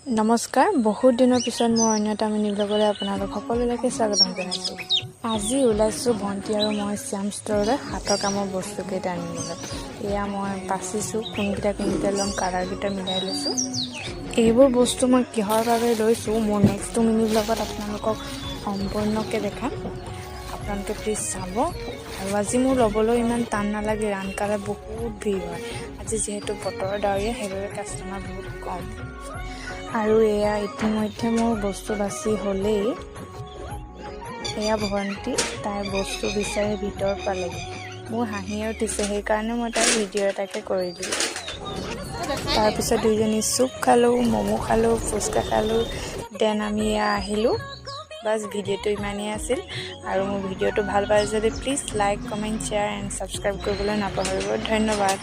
নমস্কাৰ, বহুত দিনৰ পিছত মই অন্য এটা মিনি ব্লগলৈ আপোনালোক সকলোলৈকে স্বাগতম জনাইছোঁ। আজি ওলাইছোঁ ভণ্টি আৰু মই শ্যাম ষ্ট'ৰলৈ হাতৰ কামৰ বস্তুকেইটা আনিবলৈ। এয়া মই বাচিছোঁ কোনকেইটা ল'ম, কালাৰকেইটা মিলাই লৈছোঁ। এইবোৰ বস্তু মই কিহৰ বাবে লৈছোঁ মোৰ নেক্সট মিনি ব্লগত আপোনালোকক সম্পূৰ্ণকৈ দেখাম। আপোনালোকে প্লিজ চাব। আৰু আজি মোৰ ল'বলৈ ইমান টান নালাগে, ৰানকালে বহুত ভিৰ হয়। আজি যিহেতু বতৰ ডাৱৰীয়া সেইবাবে কাষ্টমাৰ বহুত কম। আৰু এয়া ইতিমধ্যে মোৰ বস্তু বাছি হ'লেই। এয়া ভণ্টি, তাইৰ বস্তু বিচাৰি ভিতৰত পালেগৈ। মোৰ হাঁহিয়ে উঠিছে, সেইকাৰণে মই তাইৰ ভিডিঅ' এটাকে কৰি দিলোঁ। তাৰপিছত দুইজনী চুপ খালোঁ, ম'ম' খালোঁ, ফুচকা খালোঁ। দেন আমি এয়া আহিলোঁ। বাছ ভিডিঅ'টো ইমানেই আছিল। আৰু মোৰ ভিডিঅ'টো ভাল পাই যদি please like, comment, share and subscribe কৰিবলৈ নাপাহৰিব। ধন্যবাদ।